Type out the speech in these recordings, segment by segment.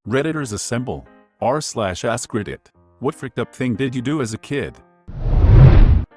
Redditors assemble. r/AskReddit. What fricked up thing did you do as a kid?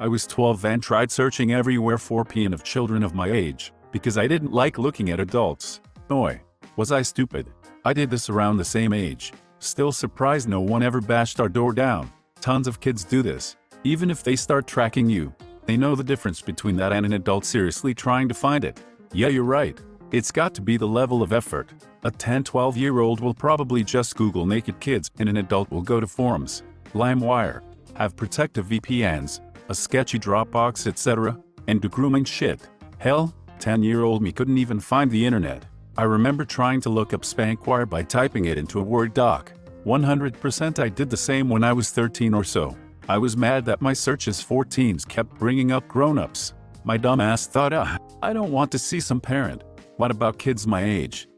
I was 12 and tried searching everywhere for porn of children of my age, because I didn't like looking at adults. Oi, was I stupid? I did this around the same age. Still surprised no one ever bashed our door down. Tons of kids do this. Even if they start tracking you, they know the difference between that and an adult seriously trying to find it. Yeah, you're right. It's got to be the level of effort. A 10-12-year-old will probably just Google naked kids, and an adult will go to forums, LimeWire, have protective VPNs, a sketchy Dropbox, etc., and do grooming shit. Hell, 10-year-old me couldn't even find the internet. I remember trying to look up Spankwire by typing it into a Word doc. 100% I did the same when I was 13 or so. I was mad that my searches for teens kept bringing up grown-ups. My dumb ass thought, I don't want to see some parent. What about kids my age?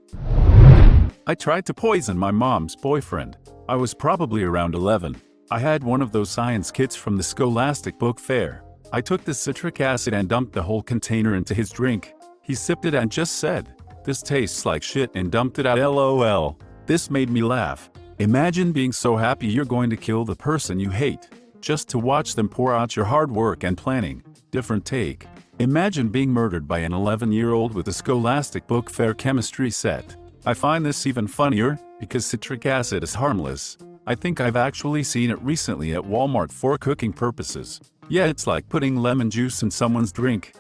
I tried to poison my mom's boyfriend. I was probably around 11. I had one of those science kits from the Scholastic book fair. I took the citric acid and dumped the whole container into his drink. He sipped it and just said, "This tastes like shit," and dumped it out. LOL. This made me laugh. Imagine being so happy you're going to kill the person you hate, just to watch them pour out your hard work and planning. Different take. Imagine being murdered by an 11-year-old with a Scholastic book fair chemistry set. I find this even funnier, because citric acid is harmless. I think I've actually seen it recently at Walmart for cooking purposes. Yeah, it's like putting lemon juice in someone's drink.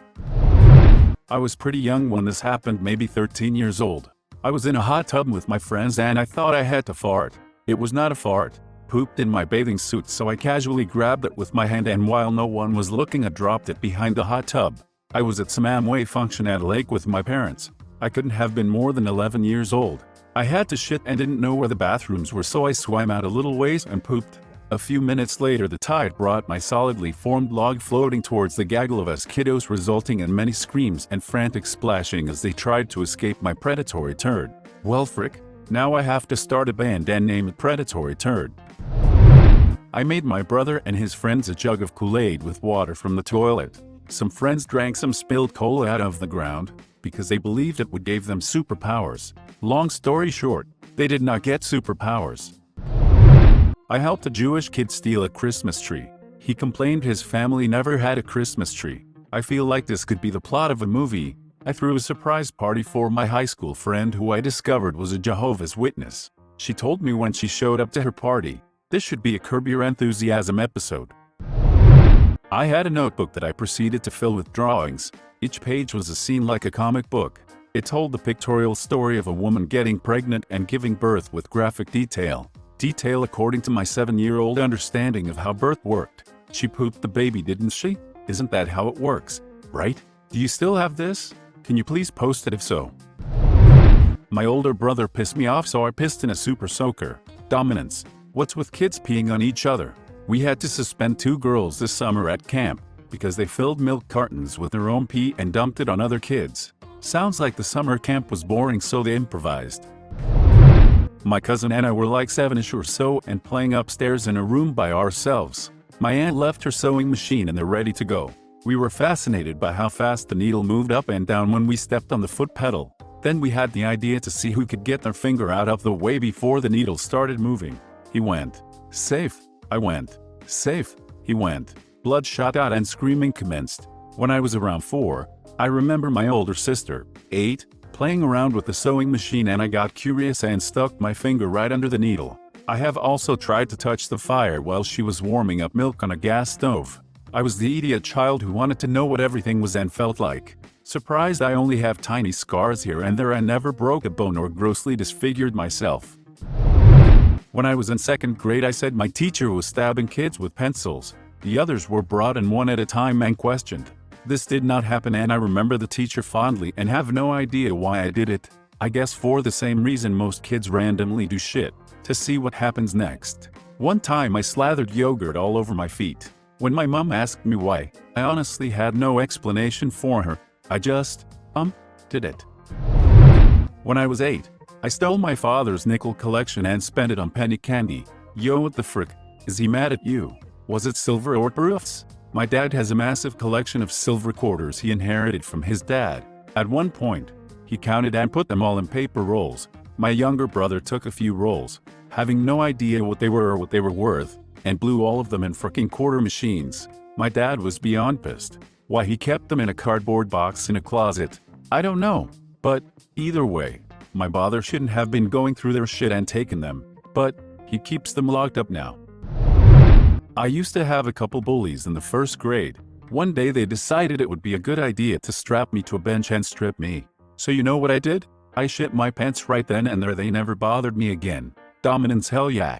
I was pretty young when this happened, maybe 13 years old. I was in a hot tub with my friends and I thought I had to fart. It was not a fart. Pooped in my bathing suit, so I casually grabbed it with my hand, and while no one was looking, I dropped it behind the hot tub. I was at some Amway function at a lake with my parents. I couldn't have been more than 11 years old. I had to shit and didn't know where the bathrooms were, so I swam out a little ways and pooped. A few minutes later, the tide brought my solidly formed log floating towards the gaggle of us kiddos, resulting in many screams and frantic splashing as they tried to escape my predatory turd. Well, frick, now I have to start a band and name it Predatory Turd. I made my brother and his friends a jug of Kool-Aid with water from the toilet. Some friends drank some spilled cola out of the ground, because they believed it would give them superpowers. Long story short, they did not get superpowers. I helped a Jewish kid steal a Christmas tree. He complained his family never had a Christmas tree. I feel like this could be the plot of a movie. I threw a surprise party for my high school friend who I discovered was a Jehovah's Witness. She told me when she showed up to her party, "This should be a Curb Your Enthusiasm episode." I had a notebook that I proceeded to fill with drawings. Each page was a scene like a comic book. It told the pictorial story of a woman getting pregnant and giving birth with graphic detail. Detail according to my 7-year-old understanding of how birth worked. She pooped the baby, didn't she? Isn't that how it works, right? Do you still have this? Can you please post it if so? My older brother pissed me off, so I pissed in a super soaker. Dominance. What's with kids peeing on each other? We had to suspend 2 girls this summer at camp because they filled milk cartons with their own pee and dumped it on other kids. Sounds like the summer camp was boring, so they improvised. My cousin and I were like 7ish or so and playing upstairs in a room by ourselves. My aunt left her sewing machine and they're ready to go. We were fascinated by how fast the needle moved up and down when we stepped on the foot pedal. Then we had the idea to see who could get their finger out of the way before the needle started moving. He went, "Safe." I went, "Safe." He went. Blood shot out and screaming commenced. When I was around 4, I remember my older sister, 8, playing around with the sewing machine, and I got curious and stuck my finger right under the needle. I have also tried to touch the fire while she was warming up milk on a gas stove. I was the idiot child who wanted to know what everything was and felt like. Surprised I only have tiny scars here and there and never broke a bone or grossly disfigured myself. When I was in 2nd grade, I said my teacher was stabbing kids with pencils. The others were brought in one at a time and questioned. This did not happen, and I remember the teacher fondly and have no idea why I did it. I guess for the same reason most kids randomly do shit, to see what happens next. One time I slathered yogurt all over my feet. When my mom asked me why, I honestly had no explanation for her. I just, did it. When I was 8, I stole my father's nickel collection and spent it on penny candy. Yo, what the frick? Is he mad at you? Was it silver or proofs? My dad has a massive collection of silver quarters he inherited from his dad. At one point, he counted and put them all in paper rolls. My younger brother took a few rolls, having no idea what they were or what they were worth, and blew all of them in frickin' quarter machines. My dad was beyond pissed. Why he kept them in a cardboard box in a closet, I don't know. But, either way, my father shouldn't have been going through their shit and taken them, but he keeps them locked up now. I used to have a couple bullies in the first grade. One day they decided it would be a good idea to strap me to a bench and strip me. So you know what I did? I shit my pants right then and there. They never bothered me again. Dominance, hell yeah.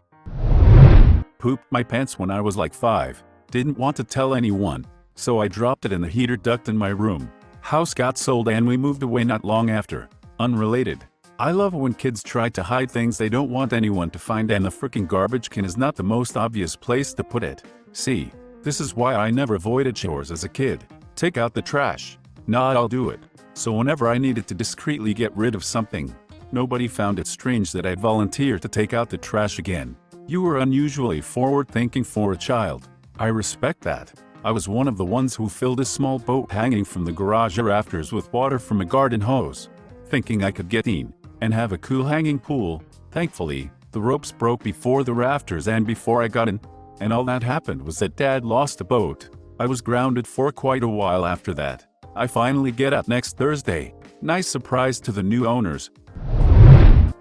Pooped my pants when I was like 5. Didn't want to tell anyone, so I dropped it in the heater duct in my room. House got sold and we moved away not long after. Unrelated. I love when kids try to hide things they don't want anyone to find, and the frickin' garbage can is not the most obvious place to put it. See, this is why I never avoided chores as a kid. Take out the trash. Nah, I'll do it. So whenever I needed to discreetly get rid of something, nobody found it strange that I'd volunteer to take out the trash again. You were unusually forward-thinking for a child. I respect that. I was one of the ones who filled a small boat hanging from the garage rafters with water from a garden hose, thinking I could get in and have a cool hanging pool. Thankfully, the ropes broke before the rafters and before I got in, and all that happened was that Dad lost the boat. I was grounded for quite a while after that. I finally get out next Thursday. Nice surprise to the new owners.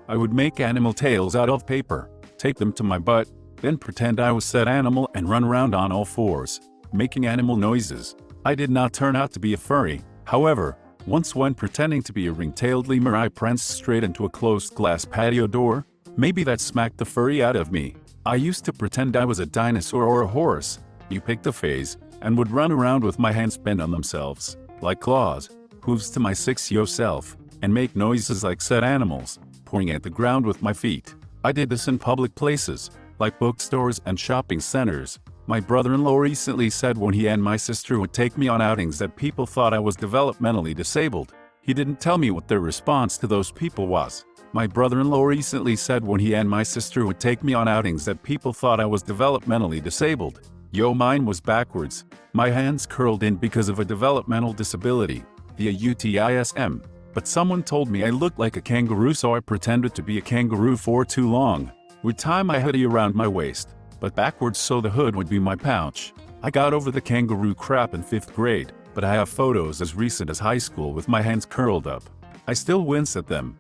I would make animal tails out of paper, tape them to my butt, then pretend I was said animal and run around on all fours, making animal noises. I did not turn out to be a furry, however. Once when pretending to be a ring-tailed lemur I pranced straight into a closed glass patio door. Maybe that smacked the furry out of me. I used to pretend I was a dinosaur or a horse. You picked a phase, and would run around with my hands bent on themselves, like claws, hooves to my 6-yo self, and make noises like said animals, pouring at the ground with my feet. I did this in public places, like bookstores and shopping centers. My brother-in-law recently said when he and my sister would take me on outings that people thought I was developmentally disabled. He didn't tell me what their response to those people was. My brother-in-law recently said when he and my sister would take me on outings that people thought I was developmentally disabled. Yo, mine was backwards. My hands curled in because of a developmental disability, the autism. But someone told me I looked like a kangaroo, so I pretended to be a kangaroo for too long. Would tie my hoodie around my waist, but backwards so the hood would be my pouch. I got over the kangaroo crap in 5th grade, but I have photos as recent as high school with my hands curled up. I still wince at them.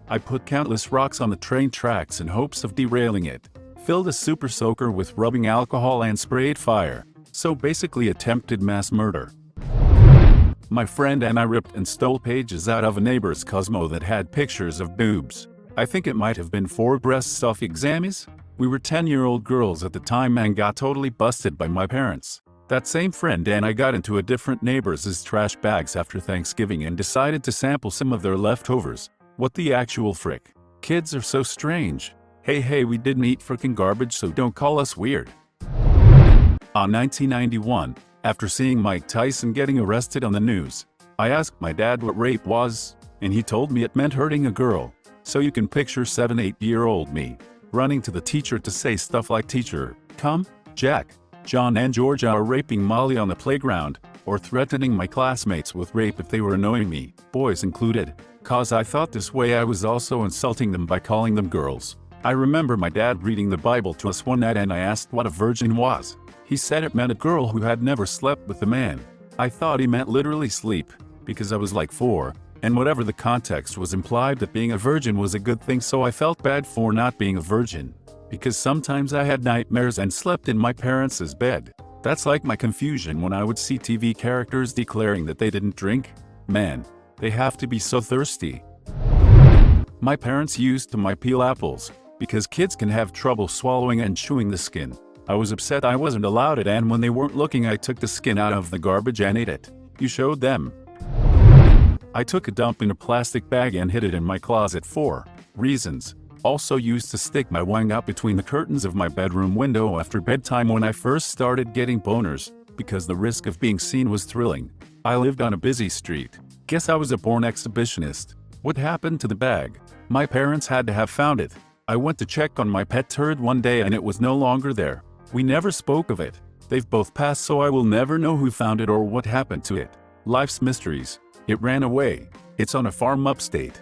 I put countless rocks on the train tracks in hopes of derailing it. Filled a super soaker with rubbing alcohol and sprayed fire. So basically attempted mass murder. My friend and I ripped and stole pages out of a neighbor's Cosmo that had pictures of boobs. I think it might have been 4 breast self-exams. We were 10-year-old girls at the time and got totally busted by my parents. That same friend and I got into a different neighbor's trash bags after Thanksgiving and decided to sample some of their leftovers. What the actual frick? Kids are so strange. Hey, we didn't eat frickin' garbage, so don't call us weird. On 1991, after seeing Mike Tyson getting arrested on the news, I asked my dad what rape was, and he told me it meant hurting a girl. So you can picture 7-8-year-old me running to the teacher to say stuff like, "Teacher, come, Jack, John and Georgia are raping Molly on the playground," or threatening my classmates with rape if they were annoying me, boys included. Cause I thought this way I was also insulting them by calling them girls. I remember my dad reading the Bible to us one night and I asked what a virgin was. He said it meant a girl who had never slept with a man. I thought he meant literally sleep, because I was like 4, and whatever the context was implied that being a virgin was a good thing, so I felt bad for not being a virgin. Because sometimes I had nightmares and slept in my parents' bed. That's like my confusion when I would see TV characters declaring that they didn't drink. Man, they have to be so thirsty. My parents used to peel apples, because kids can have trouble swallowing and chewing the skin. I was upset I wasn't allowed it, and when they weren't looking I took the skin out of the garbage and ate it. You showed them. I took a dump in a plastic bag and hid it in my closet for reasons. Also used to stick my wang out between the curtains of my bedroom window after bedtime when I first started getting boners, because the risk of being seen was thrilling. I lived on a busy street. Guess I was a born exhibitionist. What happened to the bag? My parents had to have found it. I went to check on my pet turd one day and it was no longer there. We never spoke of it. They've both passed, so I will never know who found it or what happened to it. Life's mysteries. It ran away. It's on a farm upstate.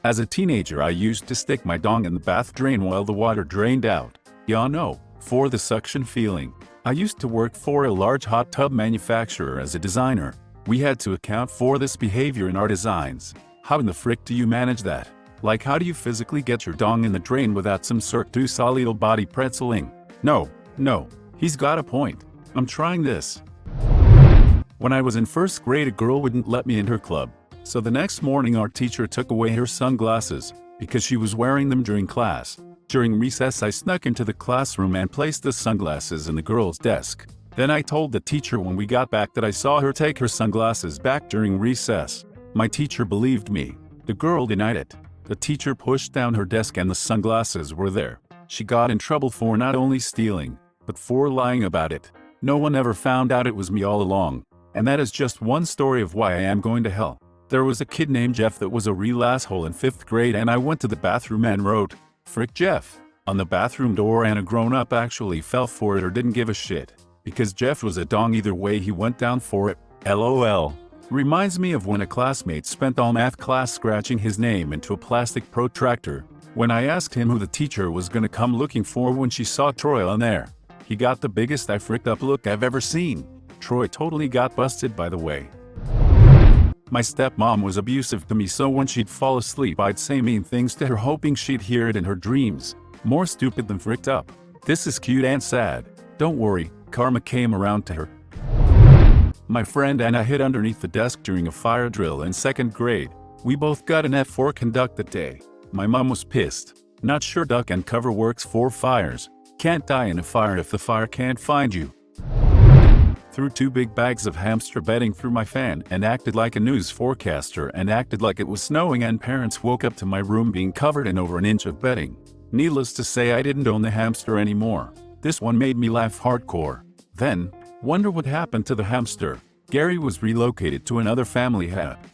As a teenager I used to stick my dong in the bath drain while the water drained out. Yeah, no, for the suction feeling. I used to work for a large hot tub manufacturer as a designer. We had to account for this behavior in our designs. How in the frick do you manage that? Like, how do you physically get your dong in the drain without some sort of solid body pretzeling? No, he's got a point. I'm trying this. When I was in first grade, a girl wouldn't let me in her club. So the next morning our teacher took away her sunglasses because she was wearing them during class. During recess I snuck into the classroom and placed the sunglasses in the girl's desk. Then I told the teacher when we got back that I saw her take her sunglasses back during recess. My teacher believed me. The girl denied it. The teacher pushed down her desk and the sunglasses were there. She got in trouble for not only stealing, but for lying about it. No one ever found out it was me all along. And that is just one story of why I am going to hell. There was a kid named Jeff that was a real asshole in 5th grade, and I went to the bathroom and wrote, "Frick Jeff," on the bathroom door, and a grown-up actually fell for it or didn't give a shit. Because Jeff was a dong either way, he went down for it. LOL. Reminds me of when a classmate spent all math class scratching his name into a plastic protractor. When I asked him who the teacher was gonna come looking for when she saw Troy on there, he got the biggest I fricked up look I've ever seen. Troy totally got busted, by the way. My stepmom was abusive to me, so when she'd fall asleep I'd say mean things to her hoping she'd hear it in her dreams. More stupid than fricked up. This is cute and sad. Don't worry, karma came around to her. My friend and I hid underneath the desk during a fire drill in 2nd grade. We both got an F for conduct that day. My mom was pissed. Not sure duck and cover works for fires. Can't die in a fire if the fire can't find you. Threw 2 big bags of hamster bedding through my fan and acted like a news forecaster and acted like it was snowing, and parents woke up to my room being covered in over an inch of bedding. Needless to say, I didn't own the hamster anymore. This one made me laugh hardcore. Then, wonder what happened to the hamster. Gary was relocated to another family hat.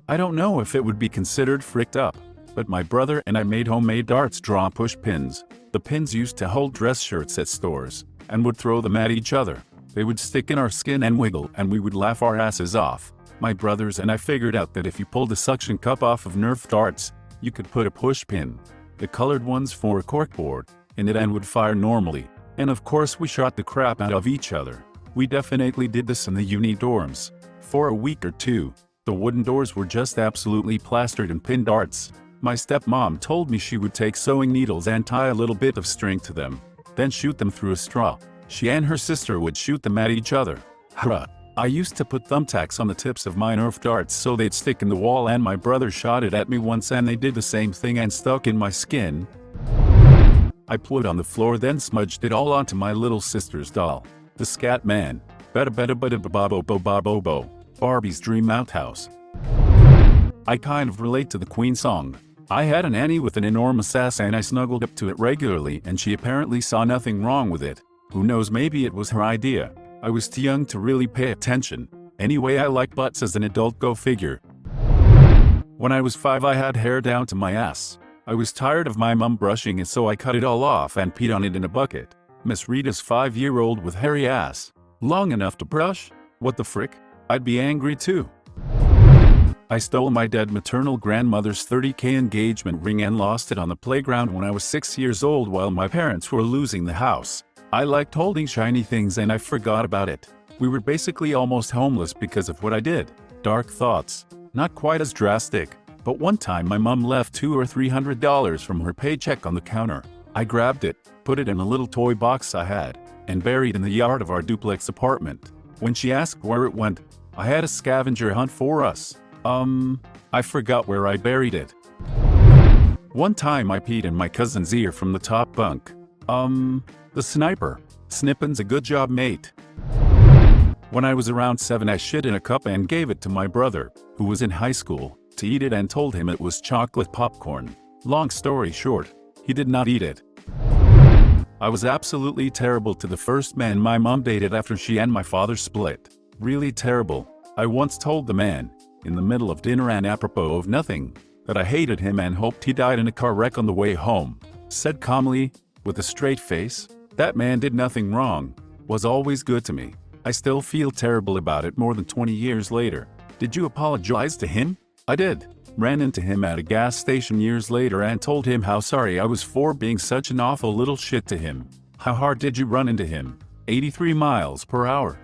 I don't know if it would be considered fricked up, but my brother and I made homemade darts draw push pins. The pins used to hold dress shirts at stores and would throw them at each other. They would stick in our skin and wiggle, and we would laugh our asses off. My brothers and I figured out that if you pulled the suction cup off of Nerf darts, you could put a push pin, the colored ones for a corkboard, in it and would fire normally. And of course we shot the crap out of each other. We definitely did this in the uni dorms. For a week or two, the wooden doors were just absolutely plastered in pin darts. My stepmom told me she would take sewing needles and tie a little bit of string to them, then shoot them through a straw. She and her sister would shoot them at each other. Hurrah! I used to put thumbtacks on the tips of my Nerf darts so they'd stick in the wall, and my brother shot it at me once and they did the same thing and stuck in my skin. I put it on the floor, then smudged it all onto my little sister's doll. The Scat Man. Bada bada bada babo bo bo bo. Barbie's Dream Outhouse. I kind of relate to the Queen song. I had a nanny with an enormous ass and I snuggled up to it regularly, and she apparently saw nothing wrong with it. Who knows, maybe it was her idea. I was too young to really pay attention. Anyway, I like butts as an adult, go figure. When I was 5 I had hair down to my ass. I was tired of my mom brushing it, so I cut it all off and peed on it in a bucket. Miss Rita's 5-year-old with hairy ass. Long enough to brush? What the frick? I'd be angry too. I stole my dead maternal grandmother's $30K engagement ring and lost it on the playground when I was 6 years old while my parents were losing the house. I liked holding shiny things and I forgot about it. We were basically almost homeless because of what I did. Dark thoughts. Not quite as drastic, but one time my mom left $200 or $300 from her paycheck on the counter. I grabbed it, put it in a little toy box I had, and buried in the yard of our duplex apartment. When she asked where it went, I had a scavenger hunt for us. I forgot where I buried it. One time I peed in my cousin's ear from the top bunk. The sniper. Snippin's a good job, mate. When I was around 7 I shit in a cup and gave it to my brother, who was in high school, to eat it, and told him it was chocolate popcorn. Long story short, he did not eat it. I was absolutely terrible to the first man my mom dated after she and my father split. Really terrible. I once told the man, in the middle of dinner and apropos of nothing, that I hated him and hoped he died in a car wreck on the way home. Said calmly, with a straight face, that man did nothing wrong, was always good to me. I still feel terrible about it more than 20 years later. Did you apologize to him? I did. Ran into him at a gas station years later and told him how sorry I was for being such an awful little shit to him. How hard did you run into him? 83 miles per hour.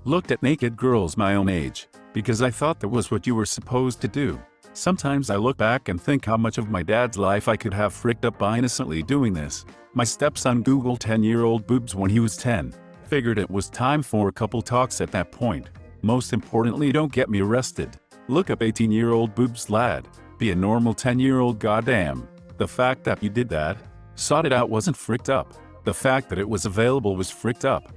Looked at naked girls my own age, because I thought that was what you were supposed to do. Sometimes I look back and think how much of my dad's life I could have fricked up by innocently doing this. My stepson Googled 10-year-old boobs when he was 10. Figured it was time for a couple talks at that point. Most importantly, don't get me arrested. Look up 18-year-old boobs, lad. Be a normal 10-year-old, goddamn. The fact that you did that, sought it out, wasn't fricked up. The fact that it was available was fricked up.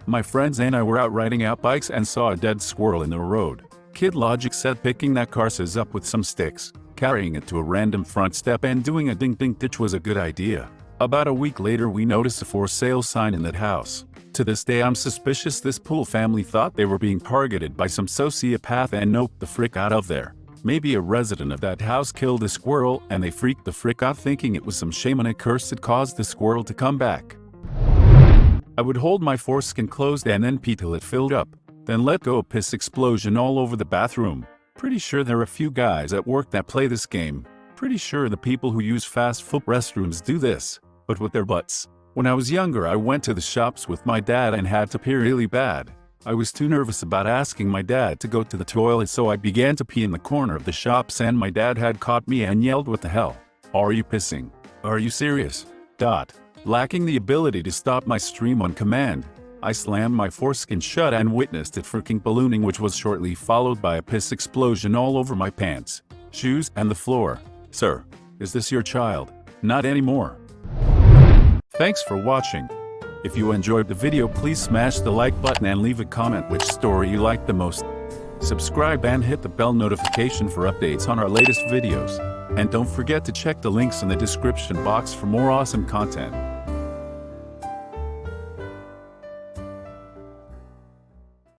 My friends and I were out riding out bikes and saw a dead squirrel in the road. Kid logic said picking that carcass up with some sticks, carrying it to a random front step and doing a ding-ding ditch was a good idea. About a week later we noticed a for sale sign in that house. To this day I'm suspicious this Poole family thought they were being targeted by some sociopath and noped the frick out of there. Maybe a resident of that house killed a squirrel and they freaked the frick out thinking it was some shaman curse that caused the squirrel to come back. I would hold my foreskin closed and then pee till it filled up, then let go a piss explosion all over the bathroom. Pretty sure there are a few guys at work that play this game. Pretty sure the people who use fast food restrooms do this, but with their butts. When I was younger I went to the shops with my dad and had to pee really bad. I was too nervous about asking my dad to go to the toilet, so I began to pee in the corner of the shops and my dad had caught me and yelled, "What the hell? Are you pissing? Are you serious?" Lacking the ability to stop my stream on command, I slammed my foreskin shut and witnessed it freaking ballooning, which was shortly followed by a piss explosion all over my pants, shoes, and the floor. Sir, is this your child? Not anymore. Thanks for watching. If you enjoyed the video, please smash the like button and leave a comment which story you liked the most. Subscribe and hit the bell notification for updates on our latest videos. And don't forget to check the links in the description box for more awesome content.